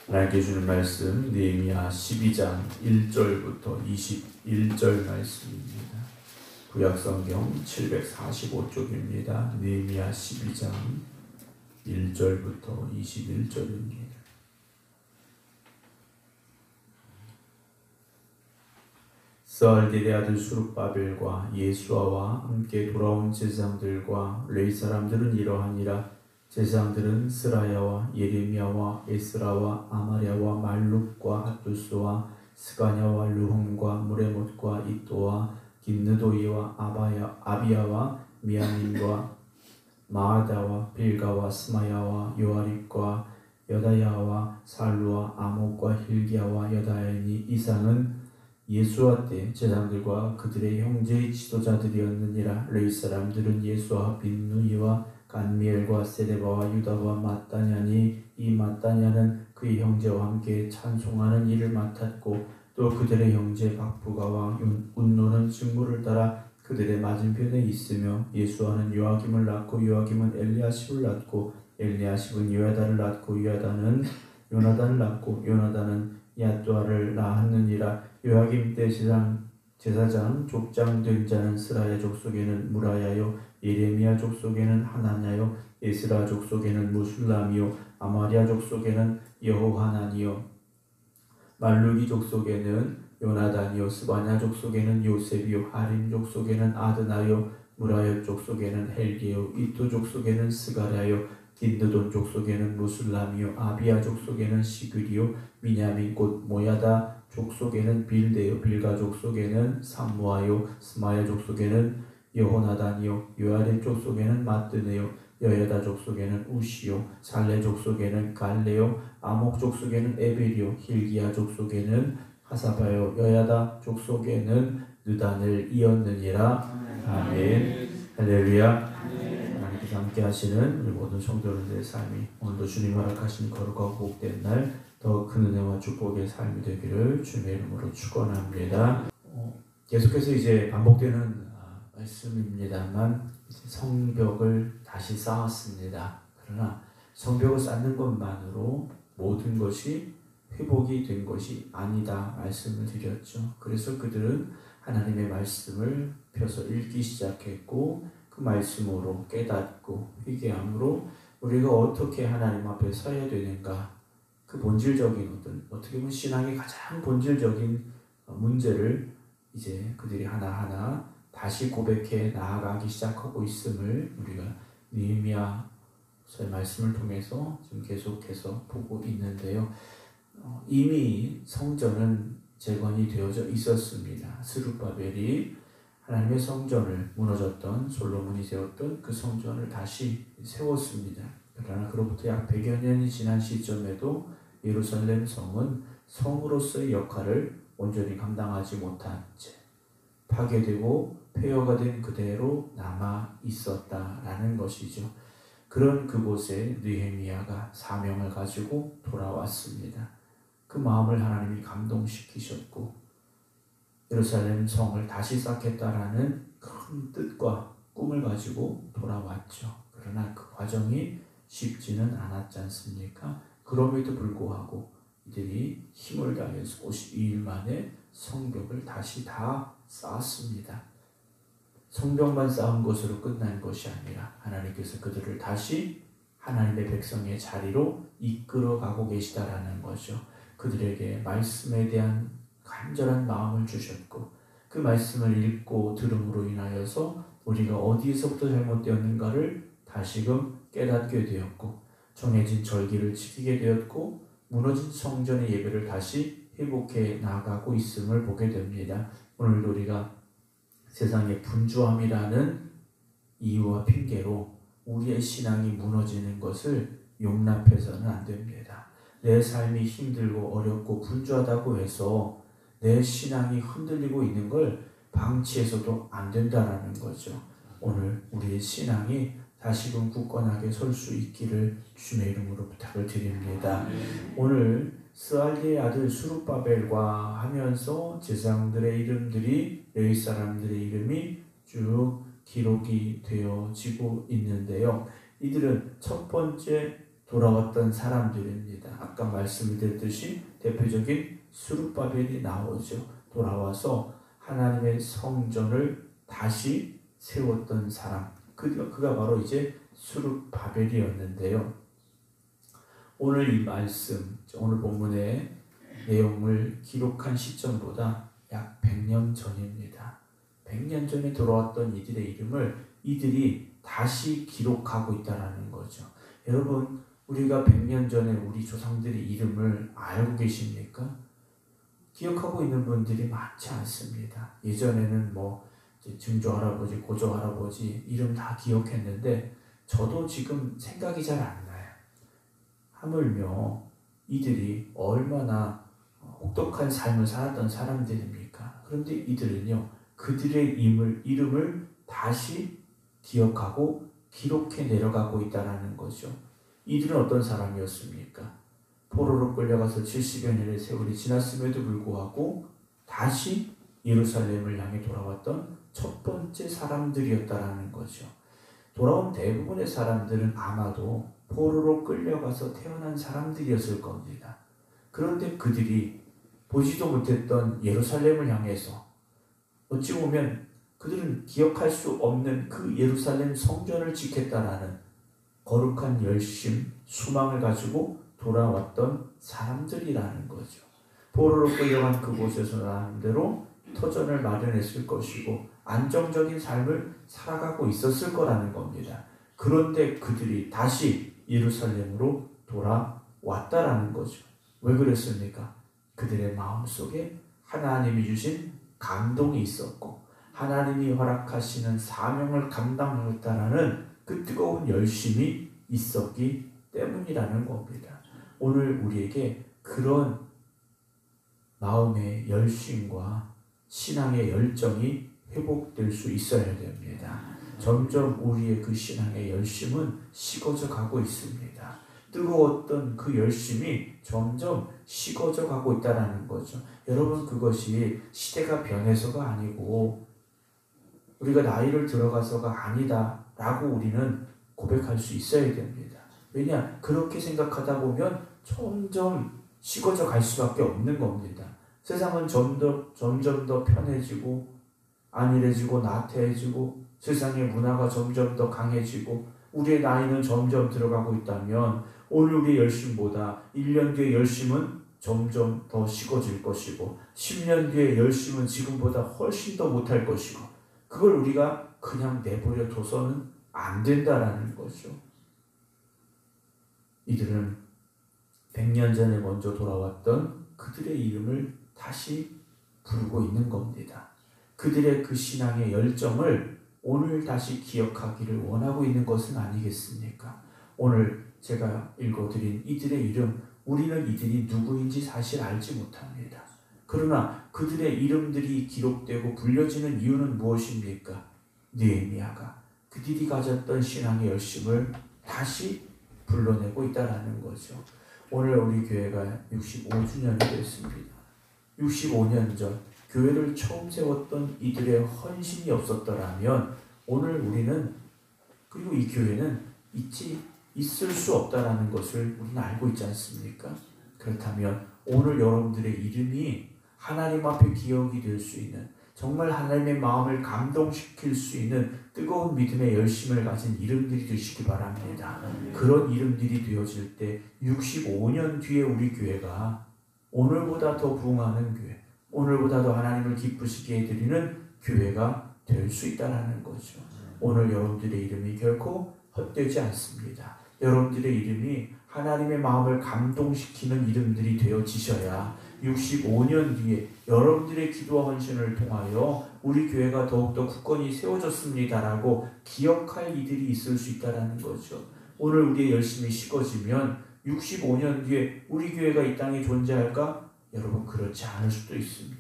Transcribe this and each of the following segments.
하나님께 주는 말씀 느헤미야 12장 1절부터 21절 말씀입니다. 구약성경 745쪽입니다. 느헤미야 12장 1절부터 21절입니다. 스알디엘의 아들 수룹바벨과 예수아와 함께 돌아온 제사장들과 레위 사람들은 이러하니라. 제사장들은 스라야와 예레미야와 에스라와 아마랴와 말룩과 핫두스와 스가냐와 르홈과 무레못과 이또와 긴느도이와 아비야와 미야민과 마아다와 빌가와 스마야와 요아립과 여다야와 살루와 아목과 힐기야와 여다야니 이상은 예수아 때 제사장들과 그들의 형제의 지도자들이었느니라. 레위 사람들은 예수아 빈누이와 간미엘과 세데바와 유다와 마따냐니 이 마따냐는 그의 형제와 함께 찬송하는 일을 맡았고 또 그들의 형제 박부가와 운노는 직무를 따라 그들의 맞은편에 있으며 예수아는 요아김을 낳고 요아김은 엘리야십을 낳고 엘리야십은 요야다를 낳고 요야다는 요나단을 낳고 요나단은 야뚜아를 낳았느니라. 요아김 때 제사장 족장 된 자는 스라야 족속에는 무라야요 예레미야 족속에는 하나냐요 에스라 족속에는 무술람이요 아마랴 족속에는 여호하나니요 말루기 족속에는 요나단이요 스바냐 족속에는 요셉이요 하림 족속에는 아드나요 무라요 족속에는 헬게요 이토 족속에는 스가랴요 긴드돈 족속에는 무술람이요 아비야 족속에는 시그리요 미냐민 곧 모야다 족속에는 빌데요 빌가 족속에는 삼무아요 스마야 족속에는 여호나단이요 요아림 족속에는 마뜨네요 여여다 족속에는 우시요 살레 족속에는 갈레요 아목 족속에는 에벨이요 힐기야 족속에는 하사바요 여야다 족속에는 느단을 이었느니라. 아멘. 할렐루야. 하나님께서 함께 하시는 우리 모든 성도들의 삶이 오늘도 주님 허락하신 거룩하고 복된 날 더 큰 은혜와 축복의 삶이 되기를 주님의 이름으로 축원합니다. 계속해서 이제 반복되는 말씀입니다만 성벽을 다시 쌓았습니다. 그러나 성벽을 쌓는 것만으로 모든 것이 회복이 된 것이 아니다 말씀을 드렸죠. 그래서 그들은 하나님의 말씀을 펴서 읽기 시작했고 그 말씀으로 깨닫고 회개함으로 우리가 어떻게 하나님 앞에 서야 되는가, 그 본질적인 어떻게 보면 신앙의 가장 본질적인 문제를 이제 그들이 하나하나 다시 고백해 나아가기 시작하고 있음을 우리가 느헤미야서의 말씀을 통해서 지금 계속해서 보고 있는데요. 이미 성전은 재건이 되어져 있었습니다. 스룹바벨이 하나님의 성전을 무너졌던 솔로몬이 세웠던 그 성전을 다시 세웠습니다. 그러나 그로부터 약 100여 년이 지난 시점에도 예루살렘 성은 성으로서의 역할을 온전히 감당하지 못한 채 파괴되고 폐허가 된 그대로 남아 있었다라는 것이죠. 그런 그곳에 느헤미야가 사명을 가지고 돌아왔습니다. 그 마음을 하나님이 감동시키셨고 예루살렘 성을 다시 쌓겠다라는 큰 뜻과 꿈을 가지고 돌아왔죠. 그러나 그 과정이 쉽지는 않았지 않습니까? 그럼에도 불구하고 이들이 힘을 다해서 52일 만에 성벽을 다시 다 쌓았습니다. 성벽만 쌓은 것으로 끝난 것이 아니라 하나님께서 그들을 다시 하나님의 백성의 자리로 이끌어가고 계시다라는 거죠. 그들에게 말씀에 대한 간절한 마음을 주셨고 그 말씀을 읽고 들음으로 인하여서 우리가 어디에서부터 잘못되었는가를 다시금 깨닫게 되었고 정해진 절기를 지키게 되었고 무너진 성전의 예배를 다시 회복해 나가고 있음을 보게 됩니다. 오늘도 우리가 세상의 분주함이라는 이유와 핑계로 우리의 신앙이 무너지는 것을 용납해서는 안 됩니다. 내 삶이 힘들고 어렵고 분주하다고 해서 내 신앙이 흔들리고 있는 걸 방치해서도 안 된다는 거죠. 오늘 우리의 신앙이 다시금 굳건하게 설 수 있기를 주님의 이름으로 부탁을 드립니다. 오늘 스알디엘의 아들 수룹바벨과 하면서 제사장들의 이름들이 레위 사람들의 이름이 쭉 기록이 되어지고 있는데요. 이들은 첫 번째 돌아왔던 사람들입니다. 아까 말씀드렸듯이 대표적인 스룹바벨이 나오죠. 돌아와서 하나님의 성전을 다시 세웠던 사람, 그가 바로 이제 스룹바벨이었는데요. 오늘 이 말씀, 오늘 본문의 내용을 기록한 시점보다 약 100년 전입니다. 100년 전에 돌아왔던 이들의 이름을 이들이 다시 기록하고 있다는 거죠. 여러분, 우리가 100년 전에 우리 조상들의 이름을 알고 계십니까? 기억하고 있는 분들이 많지 않습니다. 예전에는 증조 할아버지, 고조 할아버지 이름 다 기억했는데 저도 지금 생각이 잘 안 나요. 하물며 이들이 얼마나 혹독한 삶을 살았던 사람들입니까? 그런데 이들은요, 그들의 이름을 다시 기억하고 기록해 내려가고 있다는 거죠. 이들은 어떤 사람이었습니까? 포로로 끌려가서 70여 년의 세월이 지났음에도 불구하고 다시 예루살렘을 향해 돌아왔던 첫 번째 사람들이었다라는 거죠. 돌아온 대부분의 사람들은 아마도 포로로 끌려가서 태어난 사람들이었을 겁니다. 그런데 그들이 보지도 못했던 예루살렘을 향해서 어찌 보면 그들은 기억할 수 없는 그 예루살렘 성전을 지켰다라는 거룩한 열심, 수망을 가지고 돌아왔던 사람들이라는 거죠. 포로로 끌려간 그곳에서 나름대로 터전을 마련했을 것이고 안정적인 삶을 살아가고 있었을 거라는 겁니다. 그런데 그들이 다시 예루살렘으로 돌아왔다라는 거죠. 왜 그랬습니까? 그들의 마음속에 하나님이 주신 감동이 있었고 하나님이 허락하시는 사명을 감당하겠다라는 그 뜨거운 열심이 있었기 때문이라는 겁니다. 오늘 우리에게 그런 마음의 열심과 신앙의 열정이 회복될 수 있어야 됩니다. 점점 우리의 그 신앙의 열심은 식어져 가고 있습니다. 뜨거웠던 그 열심이 점점 식어져 가고 있다는 거죠. 여러분, 그것이 시대가 변해서가 아니고 우리가 나이를 들어가서가 아니다 라고 우리는 고백할 수 있어야 됩니다. 왜냐? 그렇게 생각하다 보면 점점 식어져 갈 수밖에 없는 겁니다. 세상은 점점 더 편해지고 안일해지고 나태해지고 세상의 문화가 점점 더 강해지고 우리의 나이는 점점 들어가고 있다면 오늘 우리의 열심보다 1년 뒤의 열심은 점점 더 식어질 것이고 10년 뒤의 열심은 지금보다 훨씬 더 못할 것이고 그걸 우리가 그냥 내버려 둬서는 안 된다라는 거죠. 이들은 100년 전에 먼저 돌아왔던 그들의 이름을 다시 부르고 있는 겁니다. 그들의 그 신앙의 열정을 오늘 다시 기억하기를 원하고 있는 것은 아니겠습니까? 오늘 제가 읽어드린 이들의 이름, 우리는 이들이 누구인지 사실 알지 못합니다. 그러나 그들의 이름들이 기록되고 불려지는 이유는 무엇입니까? 느헤미야가 그들이 가졌던 신앙의 열심을 다시 불러내고 있다는 거죠. 오늘 우리 교회가 65주년이 됐습니다. 65년 전 교회를 처음 세웠던 이들의 헌신이 없었더라면 오늘 우리는 그리고 이 교회는 있을 수 없다라는 것을 우리는 알고 있지 않습니까? 그렇다면 오늘 여러분들의 이름이 하나님 앞에 기억이 될 수 있는 정말 하나님의 마음을 감동시킬 수 있는 뜨거운 믿음의 열심을 가진 이름들이 되시기 바랍니다. 그런 이름들이 되어질 때 65년 뒤에 우리 교회가 오늘보다 더 부흥하는 교회, 오늘보다 더 하나님을 기쁘시게 해드리는 교회가 될 수 있다는 거죠. 오늘 여러분들의 이름이 결코 헛되지 않습니다. 여러분들의 이름이 하나님의 마음을 감동시키는 이름들이 되어지셔야 65년 뒤에 여러분들의 기도와 헌신을 통하여 우리 교회가 더욱더 굳건히 세워졌습니다라고 기억할 이들이 있을 수 있다는 거죠. 오늘 우리의 열심이 식어지면 65년 뒤에 우리 교회가 이 땅에 존재할까? 여러분, 그렇지 않을 수도 있습니다.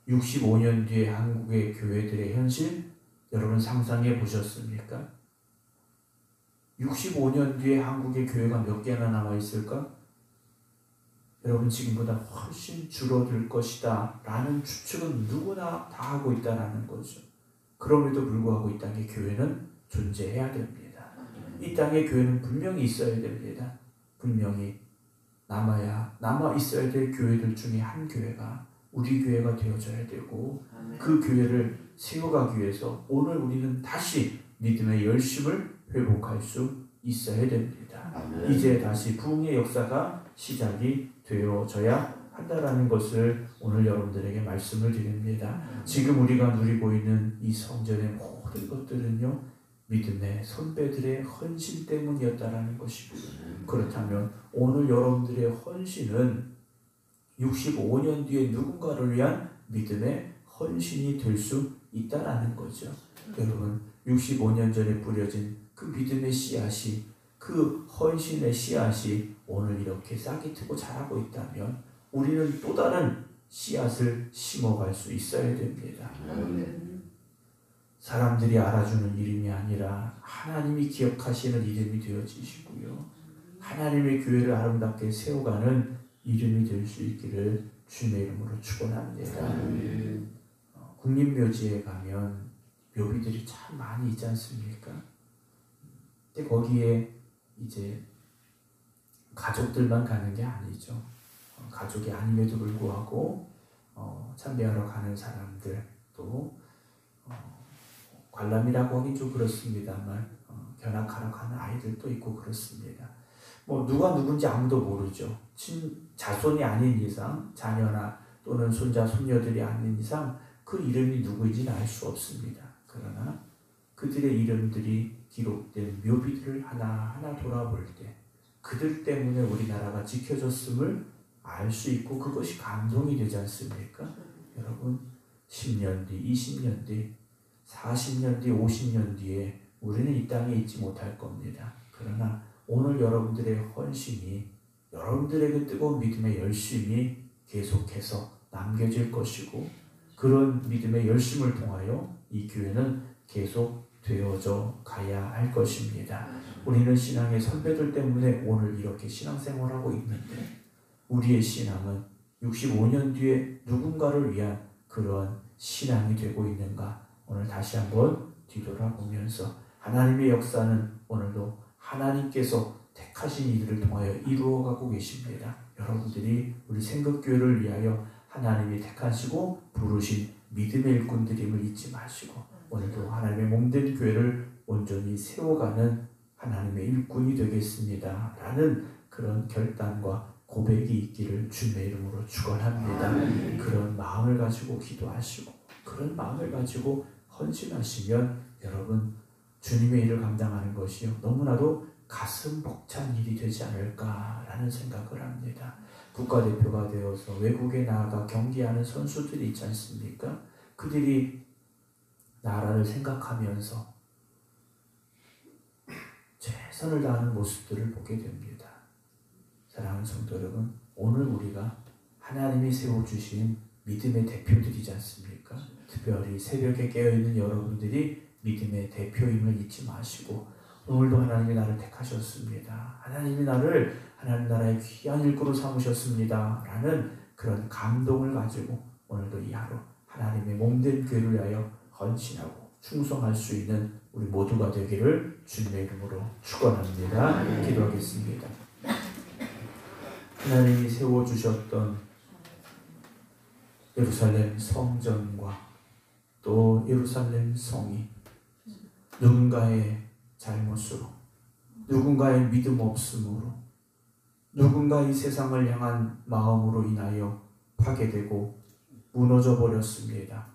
65년 뒤에 한국의 교회들의 현실, 여러분 상상해 보셨습니까? 65년 뒤에 한국의 교회가 몇 개나 남아있을까? 여러분, 지금보다 훨씬 줄어들 것이다 라는 추측은 누구나 다 하고 있다는 거죠. 그럼에도 불구하고 이 땅에 교회는 존재해야 됩니다. 이 땅에 교회는 분명히 있어야 됩니다. 분명히 남아 있어야 될 교회들 중에 한 교회가 우리 교회가 되어져야 되고, 그 교회를 세워가기 위해서 오늘 우리는 다시 믿음의 열심을 회복할 수 있어야 됩니다. 이제 다시 부흥의 역사가 시작이 되어져야 한다라는 것을 오늘 여러분들에게 말씀을 드립니다. 지금 우리가 누리고 있는 이 성전의 모든 것들은요, 믿음의 선배들의 헌신 때문이었다라는 것이고요. 그렇다면 오늘 여러분들의 헌신은 65년 뒤에 누군가를 위한 믿음의 헌신이 될 수 있다라는 거죠. 여러분, 65년 전에 뿌려진 그 믿음의 씨앗이, 그 헌신의 씨앗이 오늘 이렇게 싹이 트고 자라고 있다면 우리는 또 다른 씨앗을 심어갈 수 있어야 됩니다. 사람들이 알아주는 이름이 아니라 하나님이 기억하시는 이름이 되어지시고요, 하나님의 교회를 아름답게 세워가는 이름이 될 수 있기를 주님의 이름으로 축원합니다. 국립묘지에 가면 묘비들이 참 많이 있지 않습니까? 근데 거기에 이제 가족들만 가는 게 아니죠. 가족이 아님에도 불구하고 참배하러 가는 사람들, 또 관람이라고 하긴 좀 그렇습니다만 견학하러 가는 아이들도 있고 그렇습니다. 누가 누군지 아무도 모르죠. 자손이 아닌 이상, 자녀나 또는 손자, 손녀들이 아닌 이상 그 이름이 누구인지는 알 수 없습니다. 그러나 그들의 이름들이 기록된 묘비들을 하나하나 돌아볼 때 그들 때문에 우리나라가 지켜졌음을 알 수 있고 그것이 감동이 되지 않습니까? 여러분, 10년 뒤, 20년 뒤, 40년 뒤, 50년 뒤에 우리는 이 땅에 있지 못할 겁니다. 그러나 오늘 여러분들의 헌신이, 여러분들의 그 뜨거운 믿음의 열심이 계속해서 남겨질 것이고, 그런 믿음의 열심을 통하여 이 교회는 계속 되어져 가야 할 것입니다. 우리는 신앙의 선배들 때문에 오늘 이렇게 신앙생활하고 있는데, 우리의 신앙은 65년 뒤에 누군가를 위한 그런 신앙이 되고 있는가? 오늘 다시 한번 뒤돌아보면서 하나님의 역사는 오늘도 하나님께서 택하신 이들을 통하여 이루어가고 계십니다. 여러분들이 우리 생각교회를 위하여 하나님이 택하시고 부르신 믿음의 일꾼들임을 잊지 마시고 오늘도 하나님의 몸된 교회를 온전히 세워가는 하나님의 일꾼이 되겠습니다 라는 그런 결단과 고백이 있기를 주님의 이름으로 축원합니다. 그런 마음을 가지고 기도하시고 그런 마음을 가지고 헌신하시면 여러분, 주님의 일을 감당하는 것이요 너무나도 가슴 벅찬 일이 되지 않을까라는 생각을 합니다. 국가대표가 되어서 외국에 나아가 경기하는 선수들이 있지 않습니까? 그들이 나라를 생각하면서 최선을 다하는 모습들을 보게 됩니다. 사랑하는 성도 여러분, 오늘 우리가 하나님이 세워주신 믿음의 대표들이지 않습니까? 특별히 새벽에 깨어있는 여러분들이 믿음의 대표임을 잊지 마시고 오늘도 하나님이 나를 택하셨습니다. 하나님이 나를 하나님 나라의 귀한 일꾼으로 삼으셨습니다 라는 그런 감동을 가지고 오늘도 이 하루 하나님의 몸된 교회를 위하여 헌신하고 충성할 수 있는 우리 모두가 되기를 주님의 이름으로 축원합니다. 기도하겠습니다. 하나님이 세워주셨던 예루살렘 성전과 또 예루살렘 성이 누군가의 잘못으로, 누군가의 믿음 없음으로, 누군가의 세상을 향한 마음으로 인하여 파괴되고 무너져 버렸습니다.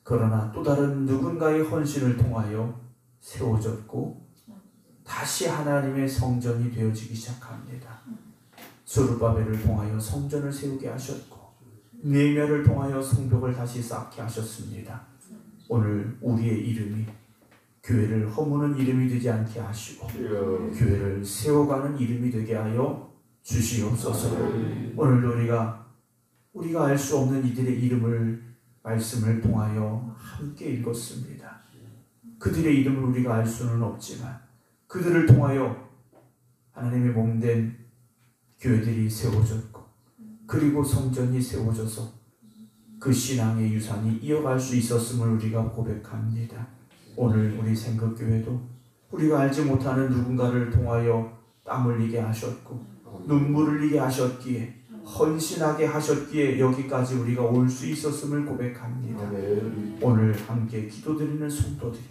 그러나 또 다른 누군가의 헌신을 통하여 세워졌고 다시 하나님의 성전이 되어지기 시작합니다. 스룹바벨을 통하여 성전을 세우게 하셨고 느헤미야를 통하여 성벽을 다시 쌓게 하셨습니다. 오늘 우리의 이름이 교회를 허무는 이름이 되지 않게 하시고 교회를 세워가는 이름이 되게 하여 주시옵소서. 오늘도 우리가 알 수 없는 이들의 이름을 말씀을 통하여 함께 읽었습니다. 그들의 이름을 우리가 알 수는 없지만 그들을 통하여 하나님의 몸된 교회들이 세워졌고 그리고 성전이 세워져서 그 신앙의 유산이 이어갈 수 있었음을 우리가 고백합니다. 오늘 우리 생각교회도 우리가 알지 못하는 누군가를 통하여 땀 흘리게 하셨고 눈물 흘리게 하셨기에 헌신하게 하셨기에 여기까지 우리가 올 수 있었음을 고백합니다. 오늘 함께 기도드리는 성도들이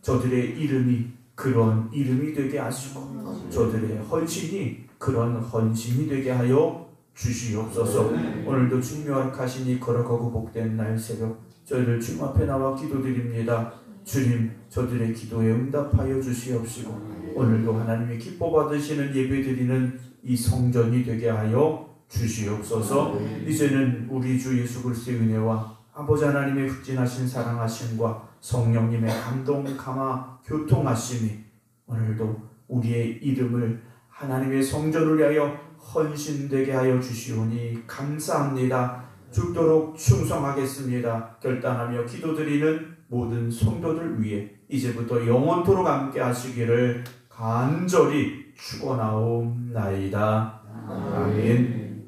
저들의 이름이 그런 이름이 되게 하시고 저들의 헌신이 그런 헌신이 되게 하여 주시옵소서. 오늘도 주님 허락하시니 거룩하고 복된 날 새벽 저희들 주님 앞에 나와 기도드립니다. 주님 저들의 기도에 응답하여 주시옵시고 오늘도 하나님이 기뻐 받으시는 예배드리는 이 성전이 되게 하여 주시옵소서. 이제는 우리 주 예수 그리스도의 은혜와 아버지 하나님의 극진하신 사랑하심과 성령님의 감동 감화 교통하심이 오늘도 우리의 이름을 하나님의 성전을 위하여 헌신되게 하여 주시오니 감사합니다. 죽도록 충성하겠습니다. 결단하며 기도드리는 모든 성도들 위해 이제부터 영원토록 함께 하시기를 간절히 축원하옵나이다. 아멘.